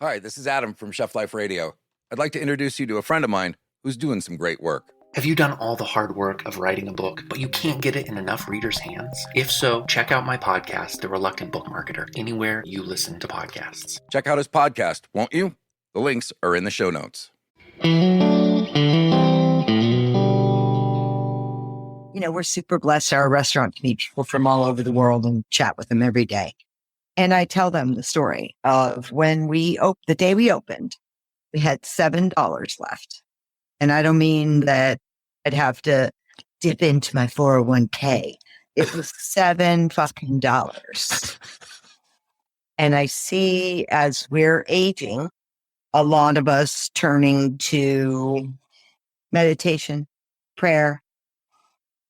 Hi, this is Adam from Chef Life Radio. I'd like to introduce you to a friend of mine who's doing some great work. Have you done all the hard work of writing a book, but you can't get it in enough readers' hands? If so, check out my podcast, The Reluctant Book Marketer, anywhere you listen to podcasts. Check out his podcast, won't you? The links are in the show notes. You know, we're super blessed. Our restaurant can meet people from all over the world and chat with them every day. And I tell them the story of when the day we opened, we had $7 left. And I don't mean that I'd have to dip into my 401k. It was $7 And I see as we're aging, a lot of us turning to meditation, prayer,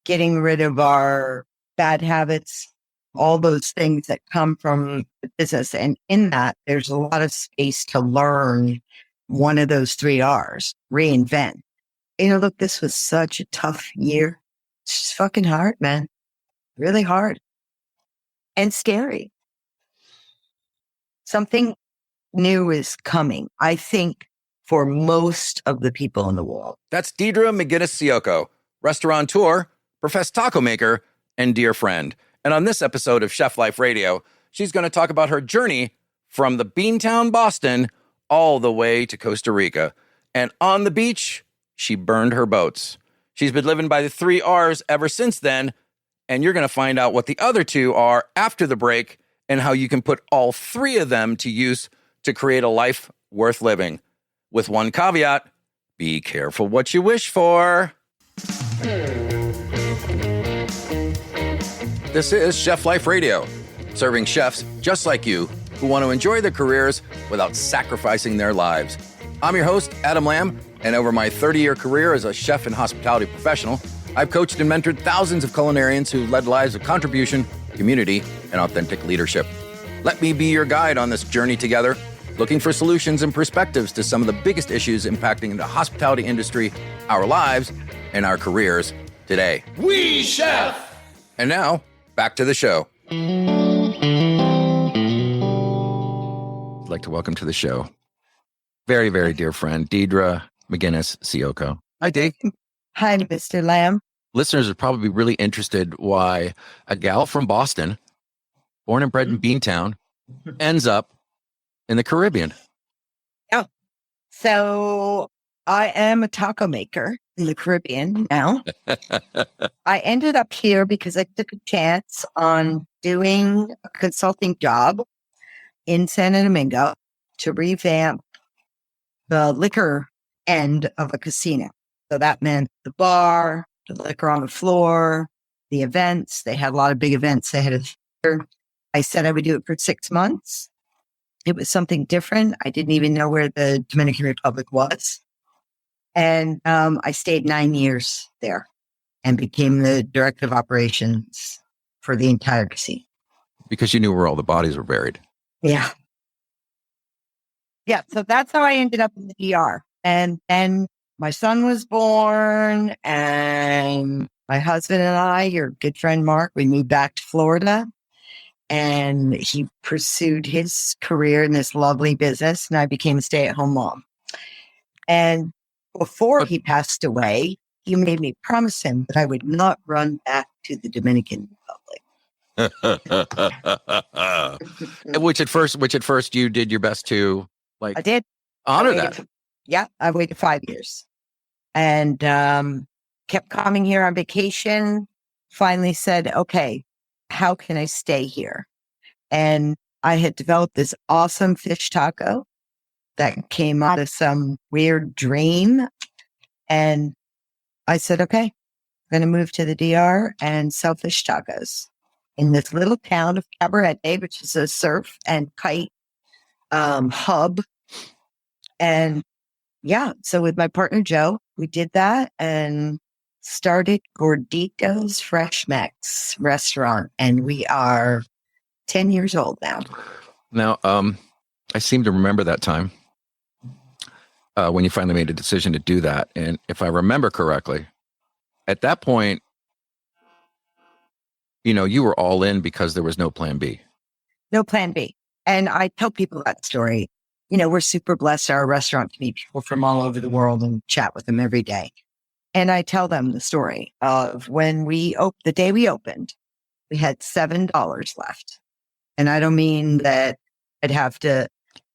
getting rid of our bad habits, all those things that come from the business. And in that, there's a lot of space to learn one of those 3 R's, reinvent. You know, look, this was such a tough year. It's just fucking hard, man. Really hard and scary. Something new is coming, I think, for most of the people in the world. That's Deidra McGuiness-Ciolko, restaurateur, professed taco maker, and dear friend. And on this episode of Chef Life Radio, she's going to talk about her journey from the Beantown, Boston, all the way to Costa Rica. And on the beach, she burned her boats. She's been living by the 3 R's ever since then. And you're going to find out what the other 2 are after the break and how you can put all 3 of them to use to create a life worth living. With one caveat, be careful what you wish for. This is Chef Life Radio, serving chefs just like you who want to enjoy their careers without sacrificing their lives. I'm your host, Adam Lamb, and over my 30-year career as a chef and hospitality professional, I've coached and mentored thousands of culinarians who led lives of contribution, community, and authentic leadership. Let me be your guide on this journey together, looking for solutions and perspectives to some of the biggest issues impacting the hospitality industry, our lives, and our careers today. We Chef! And now, back to the show. I'd like to welcome to the show very, very dear friend, Deidra McGuiness-Ciolko. Hi, Dee. Hi, Mr. Lamb. Listeners are probably really interested why a gal from Boston, born and bred in Beantown, ends up in the Caribbean. Yeah. So I am a taco maker in the Caribbean now. I ended up here because I took a chance on doing a consulting job in Santa Domingo to revamp the liquor end of a casino. So that meant the bar, the liquor on the floor, the events. They had a lot of big events. They had a theater. I said I would do it for 6 months. It was something different. I didn't even know where the Dominican Republic was. And I stayed 9 years there and became the director of operations for the entire casino. Because you knew where all the bodies were buried. Yeah. Yeah. So that's how I ended up in the DR. And then my son was born, and my husband and I, your good friend Mark, we moved back to Florida, and he pursued his career in this lovely business, and I became a stay-at-home mom. And before he passed away, he made me promise him that I would not run back to the Dominican Republic. which at first you did your best to I did honor that. I waited 5 years and kept coming here on vacation. Finally said, okay, how can I stay here? And I had developed this awesome fish taco that came out of some weird dream. And I said, okay, I'm going to move to the DR and sell fish tacos in this little town of Cabernette, which is a surf and kite hub. And yeah, so with my partner, Joe, we did that and started Gordito's FreshMex restaurant. And we are 10 years old now. Now, I seem to remember that time when you finally made a decision to do that. And if I remember correctly, at that point, you know, you were all in because there was no plan B. No plan B. And I tell people that story. we're super blessed. Our restaurant to meet people from all over the world and chat with them every day. And I tell them the story of when the day we opened, we had $7 left. And I don't mean that I'd have to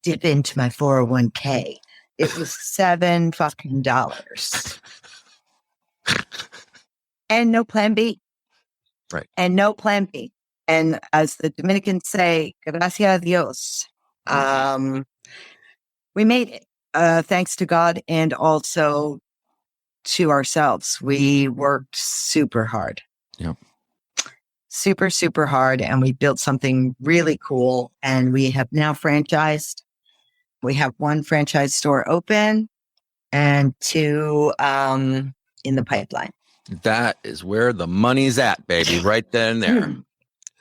dip into my 401k. It was $7 fucking dollars. And no plan B. Right. And no plan B. And as the Dominicans say, gracias a Dios. We made it, thanks to God and also to ourselves. We worked super hard. Yep. Super, super hard. And we built something really cool. And we have now franchised. We have 1 franchise store open and 2 in the pipeline. That is where the money's at, baby, right then and there.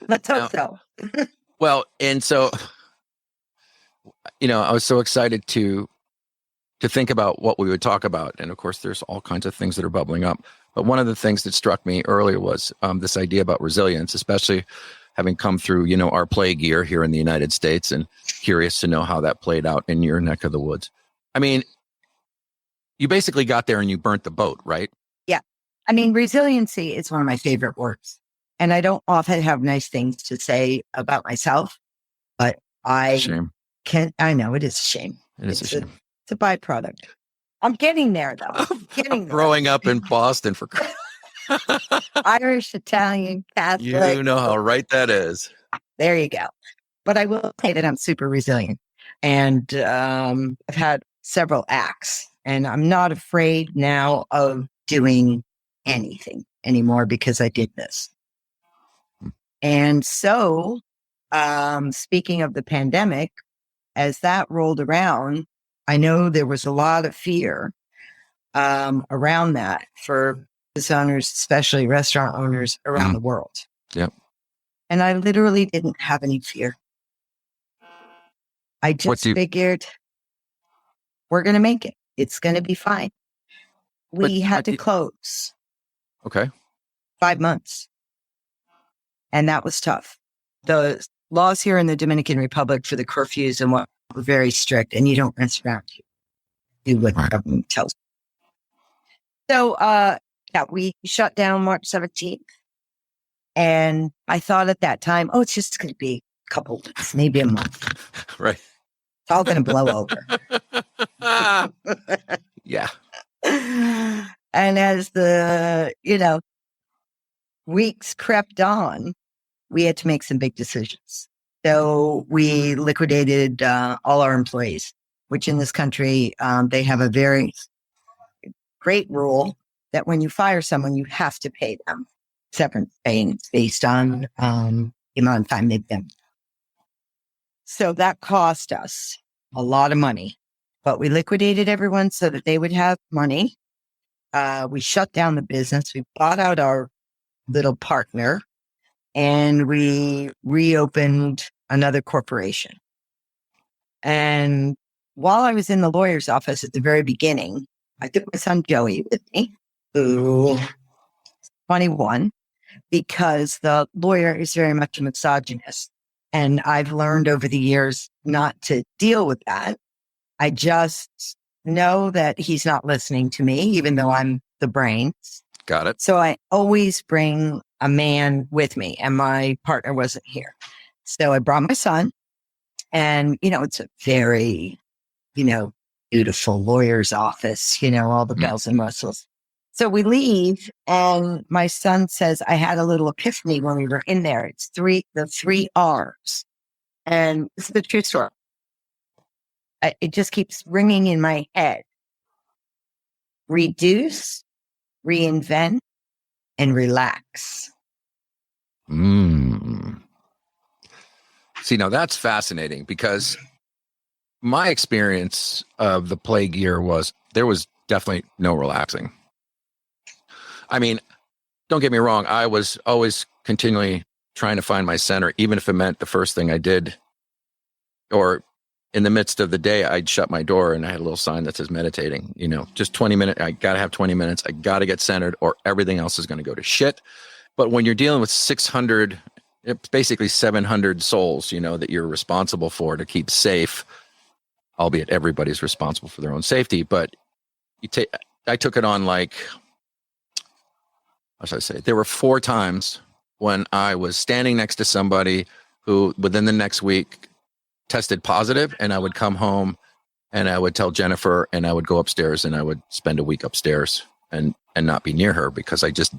Let's hope so. Well, and so, I was so excited to think about what we would talk about. And of course, there's all kinds of things that are bubbling up. But one of the things that struck me earlier was this idea about resilience, especially having come through, our plague year here in the United States, and curious to know how that played out in your neck of the woods. I mean, you basically got there and you burnt the boat, right? Yeah. I mean, resiliency is one of my favorite words. And I don't often have nice things to say about myself, but I know it is a shame. It's a shame. It's a byproduct. I'm getting there, though. Growing up in Boston for Irish, Italian, Catholic. You know how right that is. There you go. But I will say that I'm super resilient. And I've had several acts. And I'm not afraid now of doing anything anymore because I did this. And so, speaking of the pandemic, as that rolled around, I know there was a lot of fear around that for business owners, especially restaurant owners around the world. Yep. And I literally didn't have any fear. I just figured we're going to make it. It's going to be fine. We had to close. Okay. 5 months. And that was tough. The laws here in the Dominican Republic for the curfews and what were very strict, and you don't mess around. You do what the government tells you. So, we shut down March 17th. And I thought at that time, it's just going to be a couple weeks, maybe a month. Right. It's all going to blow over. Yeah. And as the, weeks crept on, we had to make some big decisions. So we liquidated all our employees, which in this country, they have a very great rule that when you fire someone, you have to pay them severance payments based on the amount of time they've been. So that cost us a lot of money, but we liquidated everyone so that they would have money. We shut down the business. We bought out our little partner and we reopened another corporation. And while I was in the lawyer's office at the very beginning, I took my son Joey with me, who is 21, because the lawyer is very much a misogynist. And I've learned over the years not to deal with that. I just know that he's not listening to me, even though I'm the brains. Got it. So I always bring a man with me, and my partner wasn't here. So I brought my son, and, it's a very, beautiful lawyer's office, all the bells and whistles. So we leave, and my son says, I had a little epiphany when we were in there. It's the 3 R's. And this is the true story. It just keeps ringing in my head. Reduce, reinvent, and relax. See, now that's fascinating, because my experience of the plague year was there was definitely no relaxing. I mean, don't get me wrong. I was always continually trying to find my center, even if it meant the first thing I did, or in the midst of the day, I'd shut my door and I had a little sign that says meditating, just 20 minutes. I got to have 20 minutes. I got to get centered or everything else is going to go to shit. But when you're dealing with 600, basically 700 souls, that you're responsible for to keep safe, albeit everybody's responsible for their own safety. But I took it on like, how should I say? There were 4 times when I was standing next to somebody who within the next week tested positive, and I would come home and I would tell Jennifer, and I would go upstairs and I would spend a week upstairs and not be near her, because I just,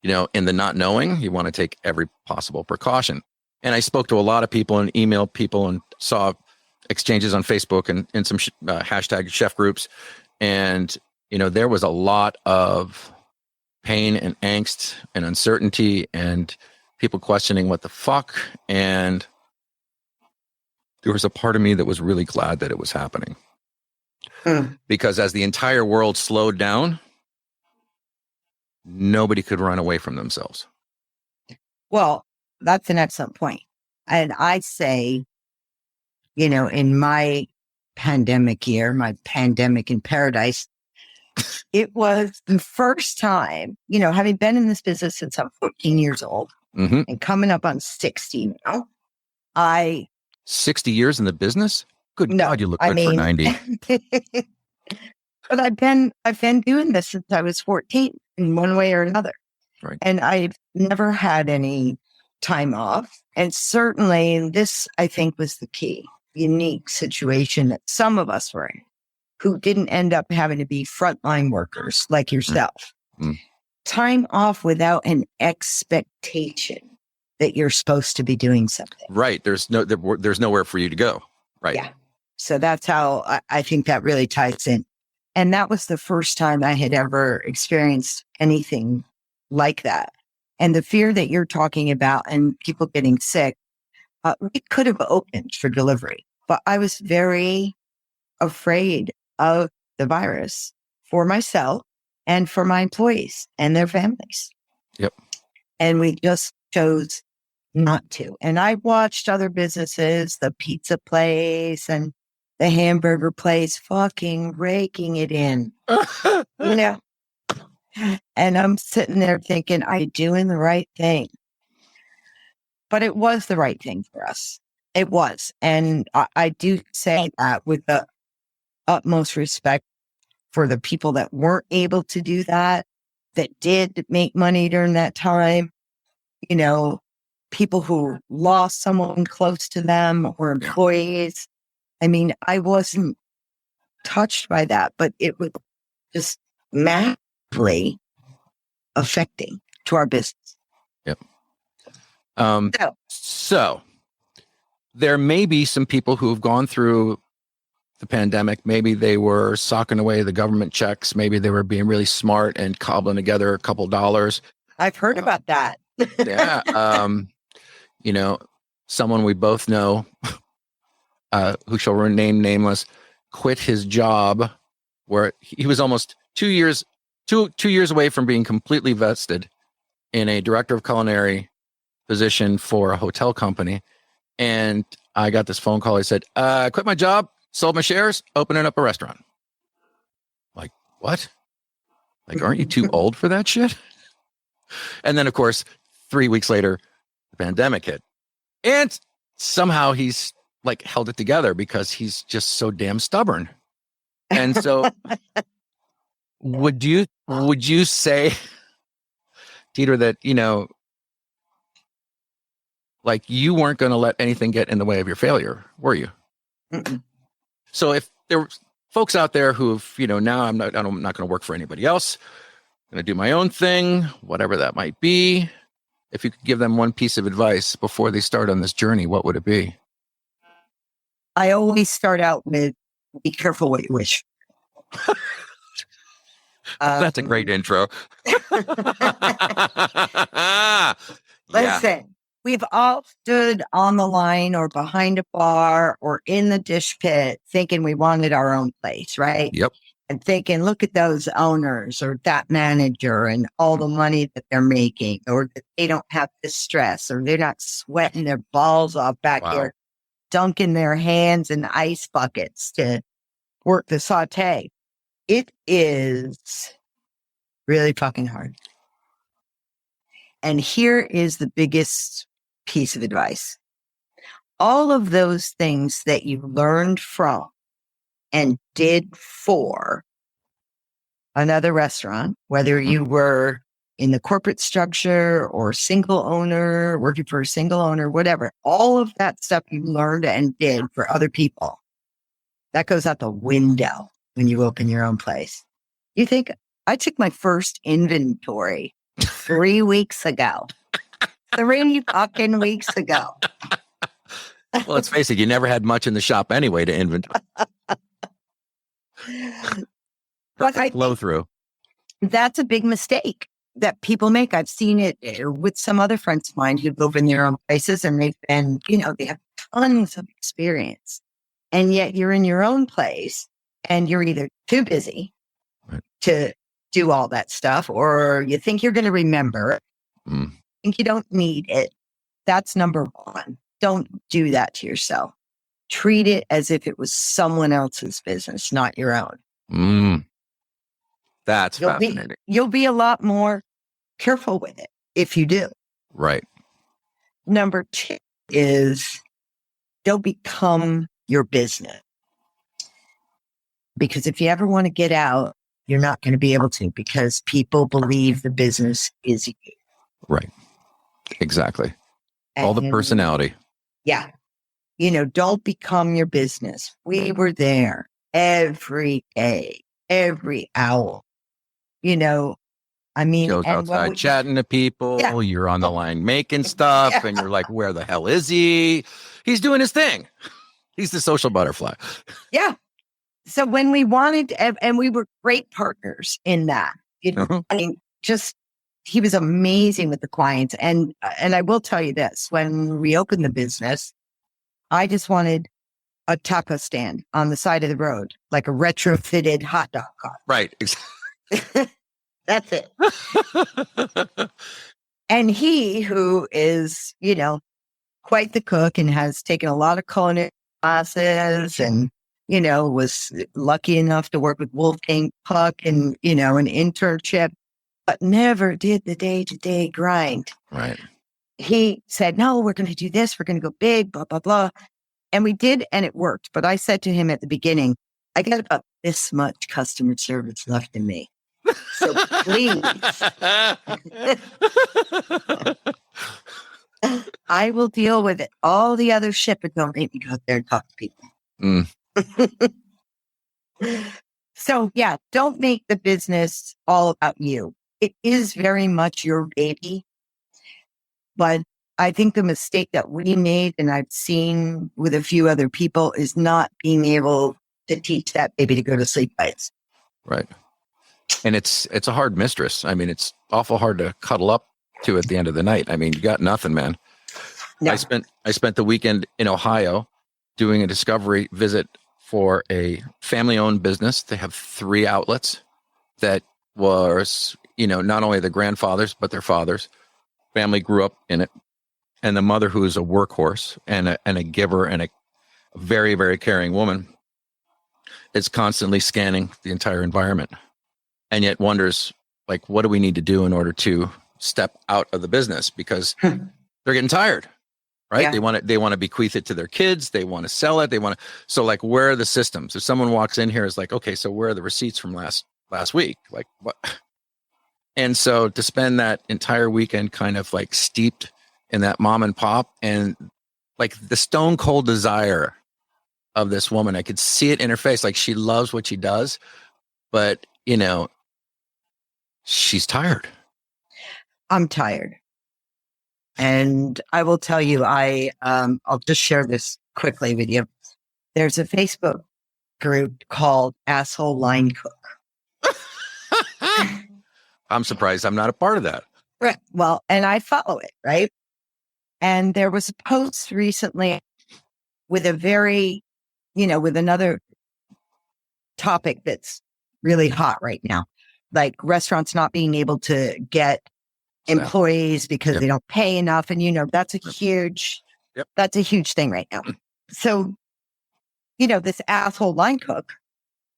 in the not knowing, you want to take every possible precaution. And I spoke to a lot of people and emailed people and saw exchanges on Facebook and some hashtag chef groups. And, there was a lot of pain and angst and uncertainty and people questioning what the fuck. And there was a part of me that was really glad that it was happening. Because as the entire world slowed down, nobody could run away from themselves. Well, that's an excellent point. And I say, in my pandemic year, my pandemic in paradise, it was the first time, having been in this business since I'm 14 years old and coming up on 60 now, 60 years in the business? Good God, you look good for 90. But I've been doing this since I was 14 in one way or another. Right. And I've never had any time off. And certainly this, I think, was the key, unique situation that some of us were in, who didn't end up having to be frontline workers like yourself. Time off without an expectation that you're supposed to be doing something. Right. There's nowhere for you to go. Right. Yeah. So that's how I think that really ties in. And that was the first time I had ever experienced anything like that. And the fear that you're talking about and people getting sick, we could have opened for delivery, but I was very afraid of the virus for myself and for my employees and their families. Yep. And we just chose not to. And I watched other businesses, the pizza place and the hamburger place, fucking raking it in. And I'm sitting there thinking, I'm doing the right thing. But it was the right thing for us. It was. And I do say that with the utmost respect for the people that weren't able to do that did make money during that time. People who lost someone close to them or employees. I mean, I wasn't touched by that, but it was just massively affecting to our business. Yep. So there may be some people who have gone through the pandemic. Maybe they were socking away the government checks. Maybe they were being really smart and cobbling together a couple dollars. I've heard about that. Yeah. Someone we both know, who shall remain nameless, quit his job where he was almost 2 years away from being completely vested in a director of culinary position for a hotel company. And I got this phone call. I said, I quit my job, sold my shares, opening up a restaurant. Like, what? Like, aren't you too old for that shit? And then, of course, 3 weeks later, the pandemic hit. And somehow he's like held it together because he's just so damn stubborn. And so would you say, Deidra, that, like you weren't going to let anything get in the way of your failure, were you? Mm-mm. So if there were folks out there who've, now I'm not going to work for anybody else, I'm going to do my own thing, whatever that might be. If you could give them one piece of advice before they start on this journey, what would it be? I always start out with, be careful what you wish. That's a great intro. Listen, we've all stood on the line or behind a bar or in the dish pit thinking we wanted our own place, right? Yep. And thinking, look at those owners or that manager and all the money that they're making, or that they don't have the stress, or they're not sweating their balls off back here, dunking their hands in ice buckets to work the saute. It is really fucking hard. And here is the biggest piece of advice. all of those things that you learned from and did for another restaurant, whether you were in the corporate structure or single owner, working for a single owner, whatever, all of that stuff you learned and did for other people, that goes out the window when you open your own place. You think, I took my first inventory 3 weeks ago. 3 fucking weeks ago. Well, let's face it, you never had much in the shop anyway to inventory. But I Blow through. That's a big mistake that people make. I've seen it with some other friends of mine who live in their own places, and they've been, they have tons of experience. And yet you're in your own place and you're either too busy to do all that stuff, or you think you're going to remember it. Think you don't need it. That's number one. Don't do that to yourself. Treat it as if it was someone else's business, not your own. That's fascinating. You'll be a lot more careful with it if you do. Right. Number two is don't become your business. Because if you ever want to get out, you're not going to be able to, because people believe the business is you. Right. Exactly. All the personality. Yeah. Don't become your business. We were there every day, every hour. Joe's outside chatting to people. Yeah. You're on the line making stuff, and you're like, where the hell is he? He's doing his thing. He's the social butterfly. Yeah. So when we wanted, and we were great partners in that, he was amazing with the clients. And I will tell you this, when we opened the business, I just wanted a taco stand on the side of the road, like a retrofitted hot dog car. Right. That's it. And he, who is, quite the cook and has taken a lot of culinary classes and, was lucky enough to work with Wolfgang Puck and, an internship, but never did the day-to-day grind. Right. He said, no, we're going to do this. We're going to go big, blah, blah, blah. And we did, and it worked. But I said to him at the beginning, I got about this much customer service left in me. So please, I will deal with it. All the other shit, but don't make me go out there and talk to people. So yeah, don't make the business all about you. It is very much your baby. But I think the mistake that we made, and I've seen with a few other people, is not being able to teach that baby to go to sleep by itself. Right. And it's a hard mistress. I mean, it's awful hard to cuddle up to at the end of the night. I mean, you got nothing, man. No. I spent the weekend in Ohio doing a discovery visit for a family-owned business. They have 3 outlets that was, not only the grandfathers, but their fathers. Family grew up in it. And the mother, who is a workhorse and a giver and a very, very caring woman, is constantly scanning the entire environment. And yet wonders, like, what do we need to do in order to step out of the business? Because they're getting tired, right? Yeah. They want to bequeath it to their kids. They want to sell it. So like, where are the systems? If someone walks in here, is like, okay, so where are the receipts from last week? Like what? And so to spend that entire weekend kind of like steeped in that mom and pop, and like the stone cold desire of this woman, I could see it in her face. Like, she loves what she does, but she's tired. I'm tired. And I will tell you, I'll just share this quickly with you. There's a Facebook group called Asshole Line Cook. I'm surprised I'm not a part of that. Right. Well, and I follow it, right? And there was a post recently with a very, with another topic that's really hot right now, like restaurants not being able to get employees because they don't pay enough. And, that's a huge thing right now. So, this asshole line cook,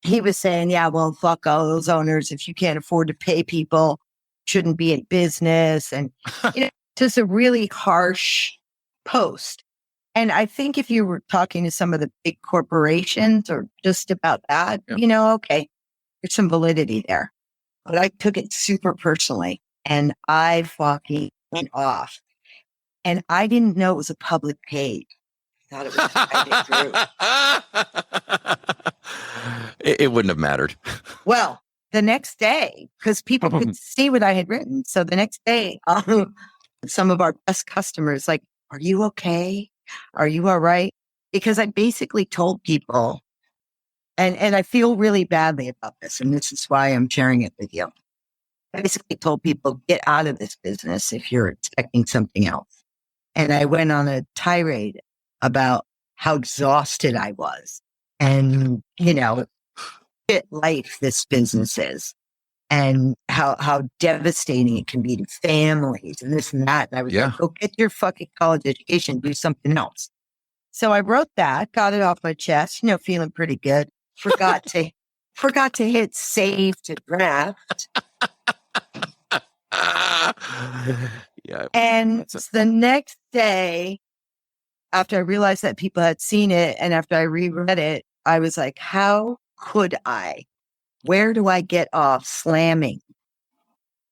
he was saying, yeah, well, fuck all those owners. If you can't afford to pay people, shouldn't be in business. And, just a really harsh post. And I think if you were talking to some of the big corporations or just about that, okay, there's some validity there. But I took it super personally and I fucking went off. And I didn't know it was a public page. I thought it was private group. It wouldn't have mattered. Well, the next day, because people could see what I had written. So the next day, some of our best customers, like, are you okay? Are you all right? Because I basically told people, and I feel really badly about this, and this is why I'm sharing it with you. I basically told people, get out of this business if you're expecting something else. And I went on a tirade about how exhausted I was and, shit life this business is and how devastating it can be to families and this and that. And I was like, go get your fucking college education, do something else. So I wrote that, got it off my chest, feeling pretty good. Forgot to hit save to draft. Yeah. And the next day, after I realized that people had seen it and after I reread it, I was like, how could I? Where do I get off slamming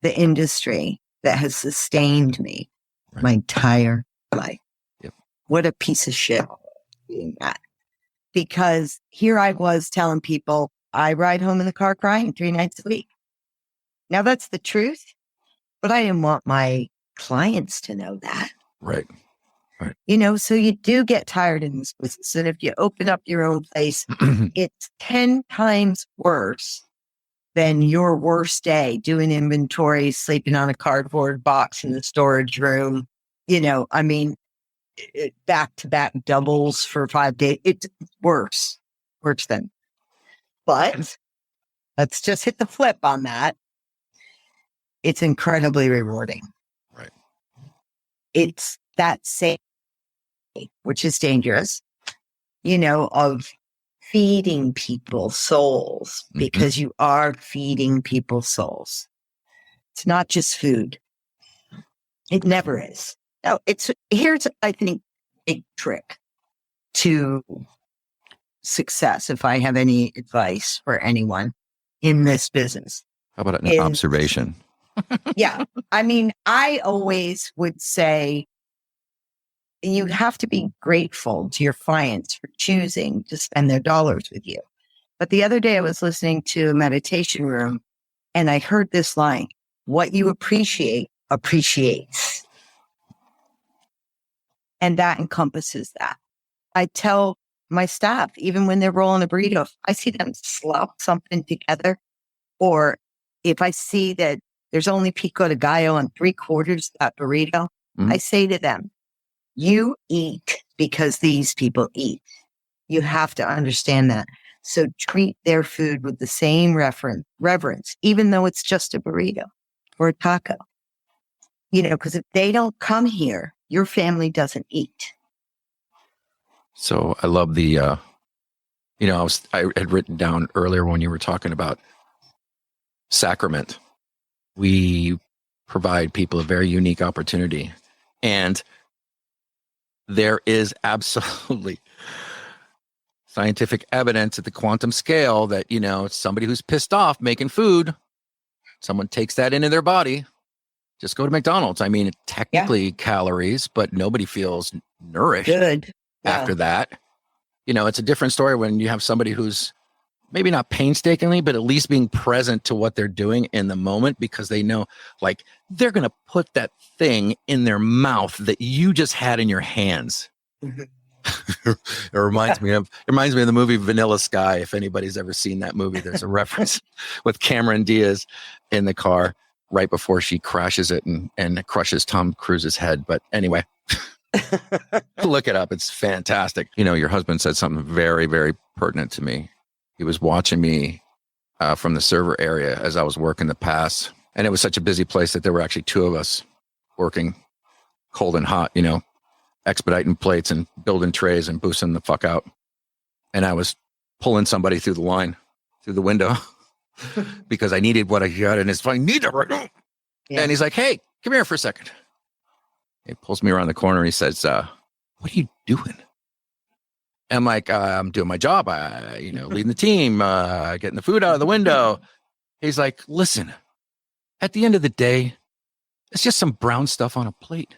the industry that has sustained me my entire life? Yep. What a piece of shit being that. Because here I was telling people I ride home in the car crying 3 nights a week. Now that's the truth, but I didn't want my clients to know that. Right. So you do get tired in this business. And if you open up your own place, it's 10 times worse than your worst day doing inventory, sleeping on a cardboard box in the storage room. Back-to-back doubles for 5 days. It's worse than. But let's just hit the flip on that. It's incredibly rewarding. Right. It's that same, which is dangerous, of feeding people's souls because you are feeding people's souls. It's not just food. It never is. No, here's, I think, a trick to success, if I have any advice for anyone in this business. How about an observation? Yeah. I always would say you have to be grateful to your clients for choosing to spend their dollars with you. But the other day I was listening to a meditation room and I heard this line, what you appreciate appreciates. And that encompasses that. I tell my staff, even when they're rolling a burrito, if I see them slop something together, or if I see that there's only pico de gallo on 3/4 of that burrito, I say to them, you eat because these people eat. You have to understand that. So treat their food with the same reverence, even though it's just a burrito or a taco. Because if they don't come here, your family doesn't eat. So I love the, I had written down earlier when you were talking about sacrament. We provide people a very unique opportunity. And there is absolutely scientific evidence at the quantum scale that, somebody who's pissed off making food, someone takes that into their body. Just go to McDonald's. Technically calories, but nobody feels nourished Good. after that. It's a different story when you have somebody who's maybe not painstakingly, but at least being present to what they're doing in the moment because they know, like, they're going to put that thing in their mouth that you just had in your hands. It reminds me of the movie Vanilla Sky. If anybody's ever seen that movie, there's a reference with Cameron Diaz in the car right before she crashes it and crushes Tom Cruise's head. But anyway, look it up. It's fantastic. Your husband said something very, very pertinent to me. He was watching me from the server area as I was working the pass. And it was such a busy place that there were actually 2 of us working cold and hot, expediting plates and building trays and boosting the fuck out. And I was pulling somebody through the line, through the window, because I needed what I got. And it's like, need it right now. Yeah. And he's like, hey, come here for a second. He pulls me around the corner and he says, what are you doing? I'm like, I'm doing my job. Leading the team, getting the food out of the window. He's like, listen, at the end of the day, it's just some brown stuff on a plate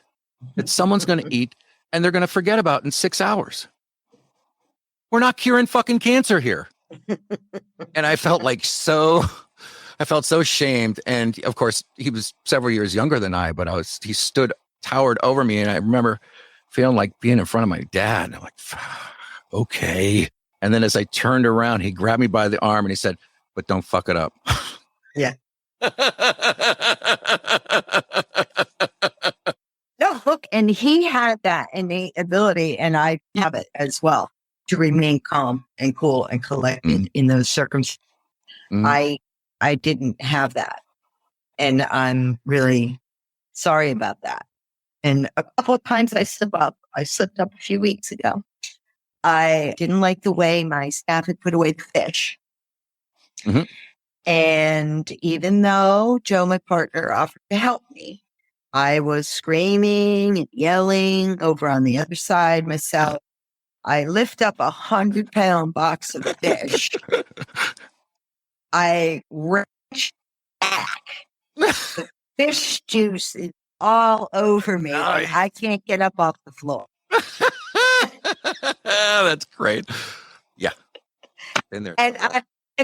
that someone's going to eat and they're going to forget about in 6 hours. We're not curing fucking cancer here. And I felt so shamed. And of course, he was several years younger than I, but he towered over me. And I remember feeling like being in front of my dad. And I'm like, okay. And then as I turned around, he grabbed me by the arm and he said, but don't fuck it up. Yeah. No, look, and he had that innate ability, and I have it as well, to remain calm and cool and collected in those circumstances. I didn't have that. And I'm really sorry about that. And a couple of times I slipped up. I slipped up a few weeks ago. I didn't like the way my staff had put away the fish. Mm-hmm. And even though Joe, my partner, offered to help me, I was screaming and yelling over on the other side myself. I lift up 100-pound box of fish. I wrench back. The fish juice is all over me. And I can't get up off the floor. That's great. Yeah. In there. And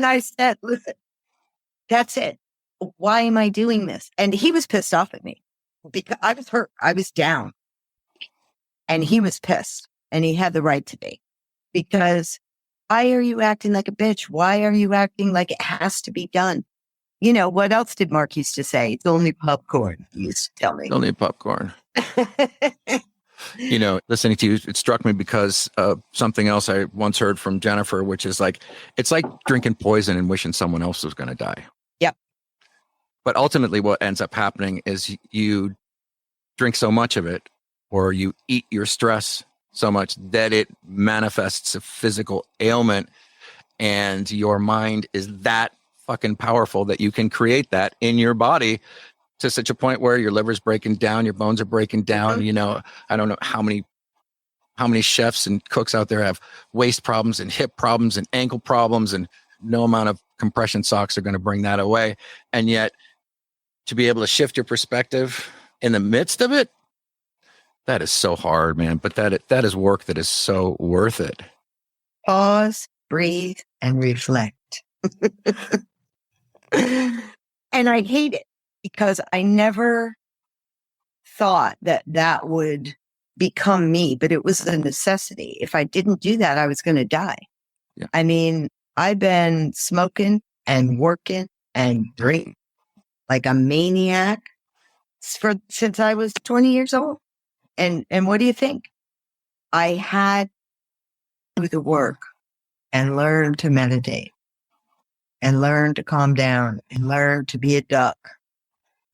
I said, listen, that's it. Why am I doing this? And he was pissed off at me because I was hurt. I was down. And he was pissed. And he had the right to be. Because why are you acting like a bitch? Why are you acting like it has to be done? You know, what else did Mark used to say? It's only popcorn, he used to tell me. It's only popcorn. Listening to you, it struck me because of something else I once heard from Jennifer, which is like, it's like drinking poison and wishing someone else was going to die. Yep. But ultimately what ends up happening is you drink so much of it, or you eat your stress so much that it manifests a physical ailment, and your mind is that fucking powerful that you can create that in your body to such a point where your liver's breaking down, your bones are breaking down. Mm-hmm. I don't know how many chefs and cooks out there have waist problems and hip problems and ankle problems, and no amount of compression socks are going to bring that away. And yet to be able to shift your perspective in the midst of it, that is so hard, man. But that is work that is so worth it. Pause, breathe, and reflect. And I hate it because I never thought that would become me, but it was a necessity. If I didn't do that, I was going to die. Yeah. I mean, I've been smoking and working and drinking like a maniac since I was 20 years old. And what do you think? I had to do the work and learn to meditate and learn to calm down and learn to be a duck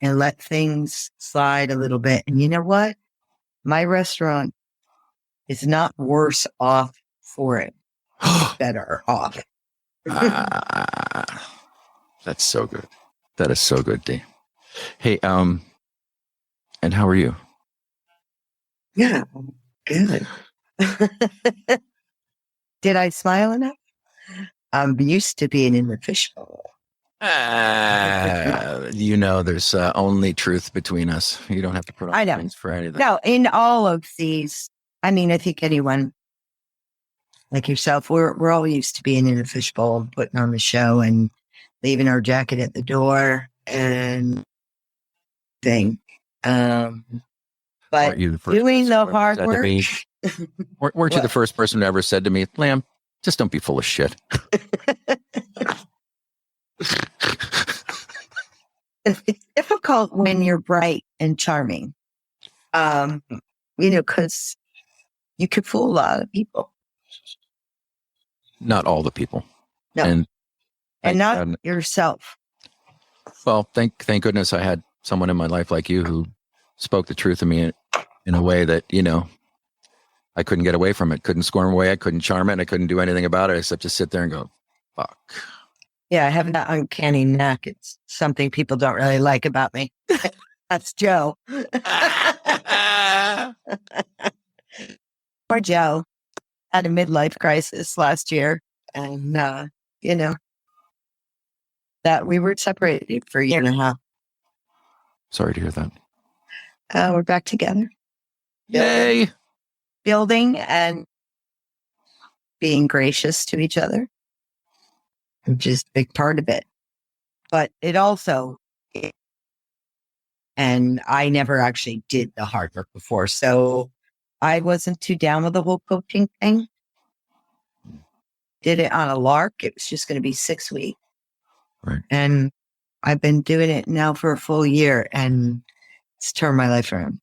and let things slide a little bit. And you know what? My restaurant is not worse off for it. It's better off. That's so good. That is so good, Dee. Hey, and how are you? Yeah, good. Did I smile enough? I'm used to being in the fishbowl. There's only truth between us. You don't have to put on things for anything. No, in all of these, I mean, I think anyone like yourself, we're all used to being in a fishbowl, putting on the show and leaving our jacket at the door and thing. But doing the hard work. Weren't you the first person who ever said to me, Lamb, just don't be full of shit? It's difficult when you're bright and charming, because you could fool a lot of people. Not all the people. No. And not yourself. Well, thank goodness I had someone in my life like you who spoke the truth to me in a way that, I couldn't get away from it. Couldn't squirm away. I couldn't charm it. I couldn't do anything about it except just sit there and go, fuck. Yeah, I have that uncanny knack. It's something people don't really like about me. That's Joe. Poor Joe had a midlife crisis last year. And, that we were separated for a year and a half. Sorry to hear that. We're back together. Yay! Building and being gracious to each other, which is a big part of it. But it also, and I never actually did the hard work before, so I wasn't too down with the whole coaching thing. Did it on a lark. It was just going to be 6 weeks. Right. And I've been doing it now for a full year, and it's turned my life around.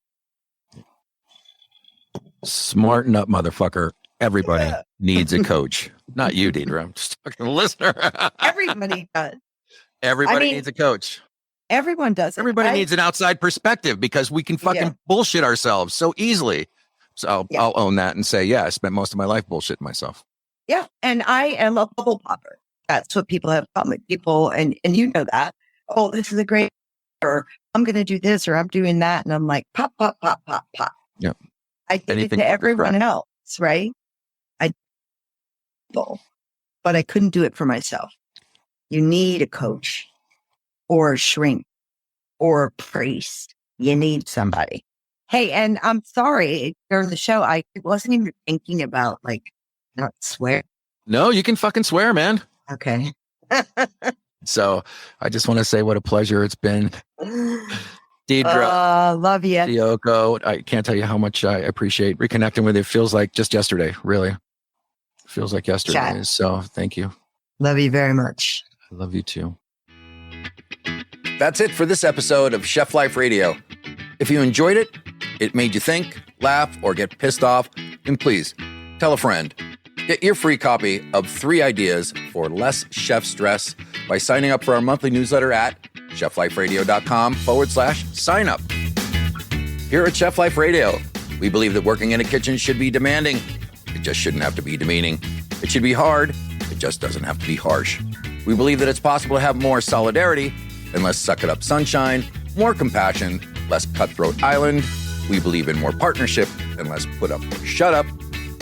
Smarten up, motherfucker. Everybody needs a coach. Not you, Deidra. I'm just talking to the listener. Everybody does. Everybody needs a coach. Everyone does. Everybody needs an outside perspective because we can fucking bullshit ourselves so easily. So I'll own that and say, I spent most of my life bullshitting myself. Yeah. And I am a bubble popper. That's what people have come with people. And you know that. Oh, this is a great, or I'm going to do this, or I'm doing that. And I'm like, pop, pop, pop, pop, pop. Yeah. I did it to everyone else, right? But I couldn't do it for myself. You need a coach or a shrink or a priest. You need somebody. Hey, and I'm sorry, during the show, I wasn't even thinking about not swear. No, you can fucking swear, man. Okay. So I just want to say what a pleasure it's been. Deidra. Love you. Ciolko. I can't tell you how much I appreciate reconnecting with you. It feels like just yesterday, really. Feels like yesterday. Chat. So thank you. Love you very much. I love you too. That's it for this episode of Chef Life Radio. If you enjoyed it, it made you think, laugh, or get pissed off, then please tell a friend. Get your free copy of 3 Ideas for Less Chef Stress by signing up for our monthly newsletter at chefliferadio.com/sign up. Here at Chef Life Radio, we believe that working in a kitchen should be demanding. It just shouldn't have to be demeaning. It should be hard. It just doesn't have to be harsh. We believe that it's possible to have more solidarity and less suck-it-up sunshine, more compassion, less cutthroat island. We believe in more partnership and less put up or shut up,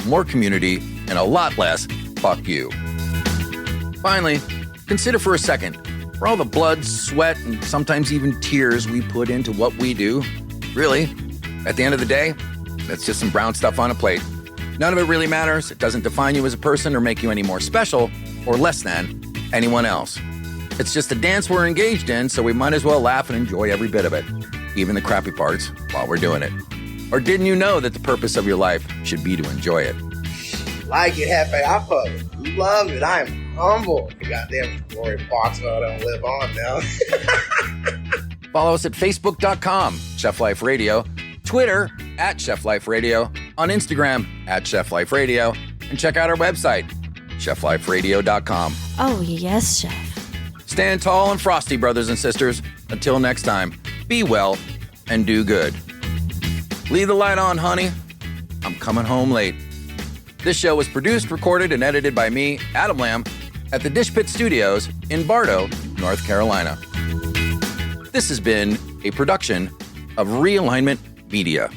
more community, and a lot less fuck you. Finally, consider for a second, for all the blood, sweat, and sometimes even tears we put into what we do, really, at the end of the day, that's just some brown stuff on a plate. None of it really matters. It doesn't define you as a person or make you any more special or less than anyone else. It's just a dance we're engaged in, so we might as well laugh and enjoy every bit of it, even the crappy parts, while we're doing it. Or didn't you know that the purpose of your life should be to enjoy it? Like it, Hefe. I fucking love it. I am humble. Goddamn Glory Boxwell don't live on now. Follow us at Facebook.com, Chef Life Radio, Twitter at Chef Life Radio, on Instagram at Chef Life Radio, and check out our website, chefliferadio.com. Oh, yes, Chef. Stand tall and frosty, brothers and sisters. Until next time, be well and do good. Leave the light on, honey. I'm coming home late. This show was produced, recorded, and edited by me, Adam Lamb, at the Dish Pit Studios in Bartow, North Carolina. This has been a production of Realignment Media.